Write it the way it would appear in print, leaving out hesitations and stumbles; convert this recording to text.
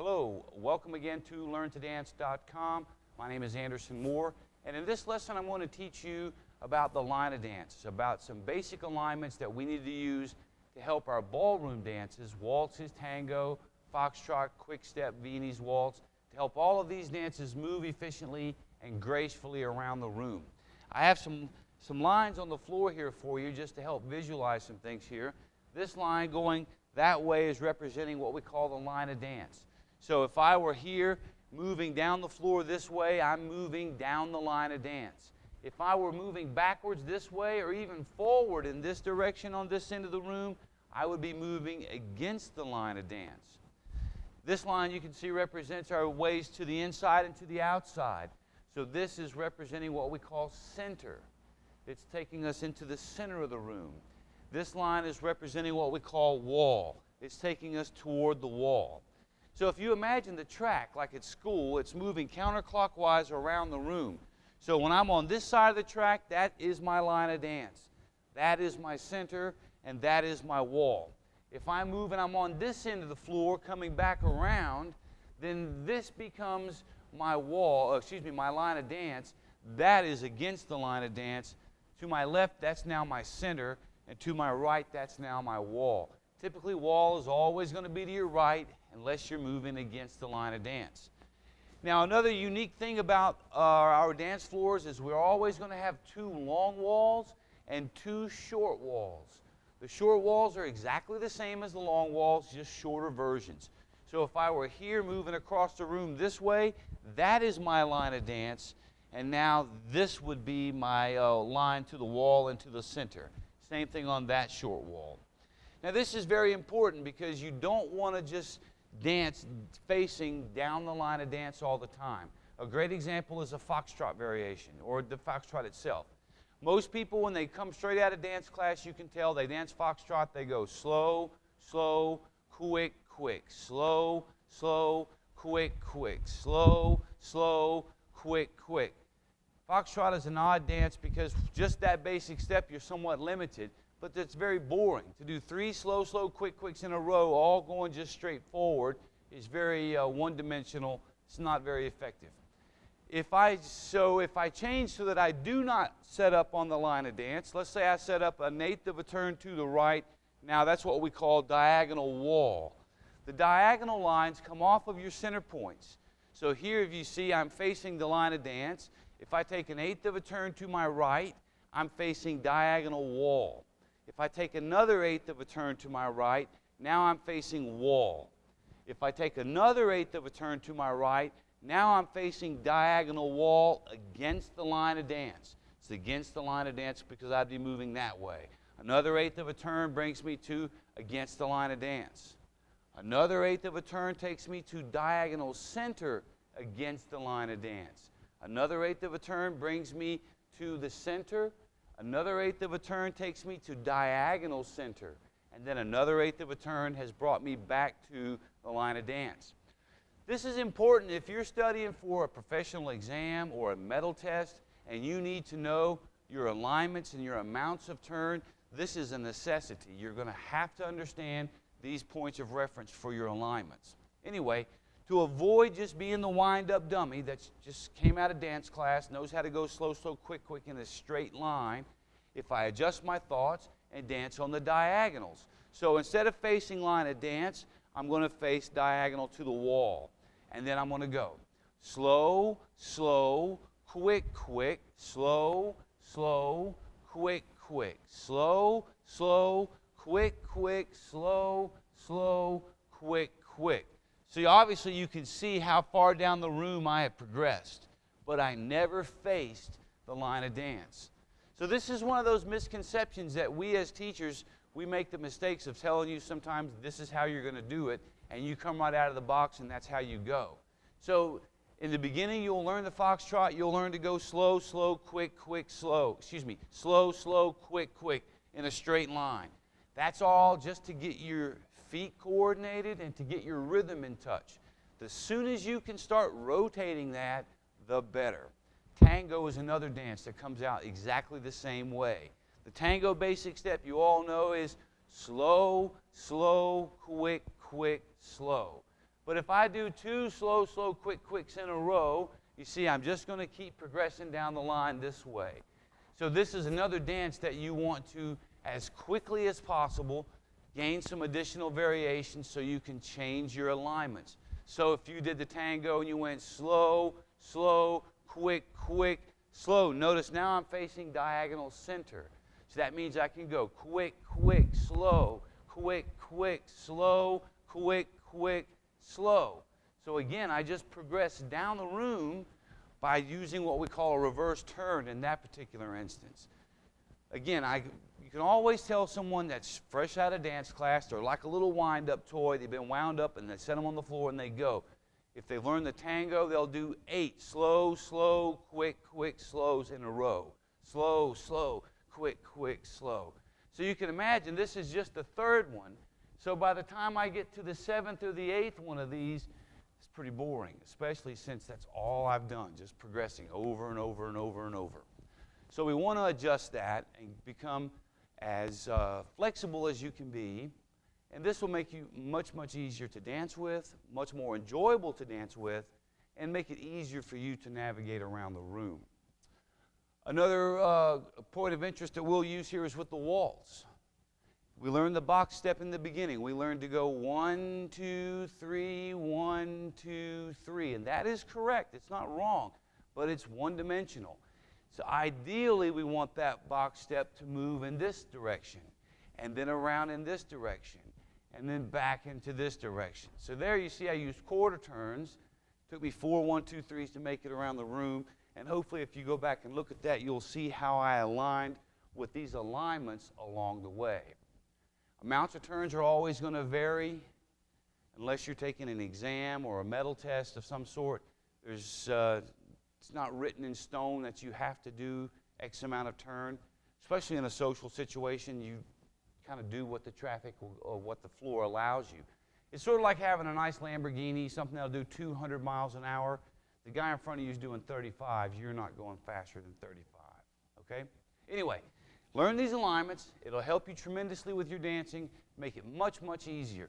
Hello, welcome again to LearnToDance.com. My name is Anderson Moore, and in this lesson I'm going to teach you about the line of dance, about some basic alignments that we need to use to help our ballroom dances, waltzes, tango, foxtrot, quickstep, Viennese waltz, to help all of these dances move efficiently and gracefully around the room. I have some lines on the floor here for you just to help visualize some things here. This line going that way is representing what we call the line of dance. So if I were here moving down the floor this way, I'm moving down the line of dance. If I were moving backwards this way or even forward in this direction on this end of the room, I would be moving against the line of dance. This line you can see represents our ways to the inside and to the outside. So this is representing what we call center. It's taking us into the center of the room. This line is representing what we call wall. It's taking us toward the wall. So if you imagine the track like at school, it's moving counterclockwise around the room. So when I'm on this side of the track, that is my line of dance. That is my center, and that is my wall. If I move and I'm on this end of the floor coming back around, then this becomes my wall, my line of dance. That is against the line of dance. To my left, that's now my center, and to my right, that's now my wall. Typically, wall is always going to be to your right unless you're moving against the line of dance. Now, another unique thing about our dance floors is we're always going to have two long walls and two short walls. The short walls are exactly the same as the long walls, just shorter versions. So if I were here moving across the room this way, that is my line of dance, and now this would be my line to the wall and to the center. Same thing on that short wall. Now this is very important because you don't want to just dance facing down the line of dance all the time. A great example is a foxtrot variation or the foxtrot itself. Most people, when they come straight out of dance class, you can tell they dance foxtrot, they go slow, slow, quick, quick, slow, slow, quick, quick, slow, slow, quick, quick. Foxtrot is an odd dance because just that basic step you're somewhat limited, but it's very boring. To do 3 slow, slow, quick, quicks in a row, all going just straight forward, is very one-dimensional. It's not very effective. If I change so that I do not set up on the line of dance, let's say I set up an eighth of a turn to the right, now that's what we call diagonal wall. The diagonal lines come off of your center points. So here, if you see, I'm facing the line of dance. If I take an eighth of a turn to my right, I'm facing diagonal wall. If I take another eighth of a turn to my right, now I'm facing wall. If I take another eighth of a turn to my right, now I'm facing diagonal wall against the line of dance. It's against the line of dance because I'd be moving that way. Another eighth of a turn brings me to against the line of dance. Another eighth of a turn takes me to diagonal center against the line of dance. Another eighth of a turn brings me to the center. Another eighth of a turn takes me to diagonal center. And then another eighth of a turn has brought me back to the line of dance. This is important if you're studying for a professional exam or a medal test and you need to know your alignments and your amounts of turn. This is a necessity. You're going to have to understand these points of reference for your alignments. Anyway, to avoid just being the wind-up dummy that just came out of dance class, knows how to go slow, slow, quick, quick in a straight line, if I adjust my thoughts and dance on the diagonals. So instead of facing line of dance, I'm going to face diagonal to the wall. And then I'm going to go slow, slow, quick, quick, slow, slow, quick, quick, slow, slow, quick, quick, slow, slow, quick, quick. So obviously you can see how far down the room I have progressed, but I never faced the line of dance. So this is one of those misconceptions that we as teachers, we make the mistakes of telling you sometimes this is how you're going to do it, and you come right out of the box and that's how you go. So in the beginning you'll learn the foxtrot, you'll learn to go slow, slow, quick, quick, slow. Slow, slow, quick, quick in a straight line. That's all just to get your feet coordinated and to get your rhythm in touch. The soon as you can start rotating that, the better. Tango is another dance that comes out exactly the same way. The tango basic step you all know is slow, slow, quick, quick, slow. But if I do 2 slow, slow, quick, quicks in a row, you see I'm just going to keep progressing down the line this way. So this is another dance that you want to, as quickly as possible, gain some additional variations so you can change your alignments. So if you did the tango and you went slow, slow, quick, quick, slow. Notice now I'm facing diagonal center. So that means I can go quick, quick, slow, quick, quick, slow, quick, quick, slow. So again, I just progress down the room by using what we call a reverse turn in that particular instance. Again, you can always tell someone that's fresh out of dance class, they're like a little wind-up toy. They've been wound up, and they set them on the floor, and they go. If they've learned the tango, they'll do 8 slow, slow, quick, quick slows in a row. Slow, slow, quick, quick, slow. So you can imagine this is just the third one. So by the time I get to the 7th or the 8th one of these, it's pretty boring, especially since that's all I've done, just progressing over and over and over and over. So we want to adjust that and become as flexible as you can be. And this will make you much, much easier to dance with, much more enjoyable to dance with, and make it easier for you to navigate around the room. Another point of interest that we'll use here is with the waltz. We learned the box step in the beginning. We learned to go 1, 2, 3, 1, 2, 3. And that is correct. It's not wrong, but it's one-dimensional. So ideally, we want that box step to move in this direction, and then around in this direction, and then back into this direction. So there you see I used quarter turns. It took me 4 1, 2, 3s to make it around the room. And hopefully if you go back and look at that, you'll see how I aligned with these alignments along the way. Amounts of turns are always going to vary unless you're taking an exam or a medal test of some sort. It's not written in stone that you have to do X amount of turn. Especially in a social situation, you kind of do what the traffic or what the floor allows you. It's sort of like having a nice Lamborghini, something that'll do 200 miles an hour. The guy in front of you is doing 35. You're not going faster than 35, okay? Anyway, learn these alignments. It'll help you tremendously with your dancing, make it much, much easier.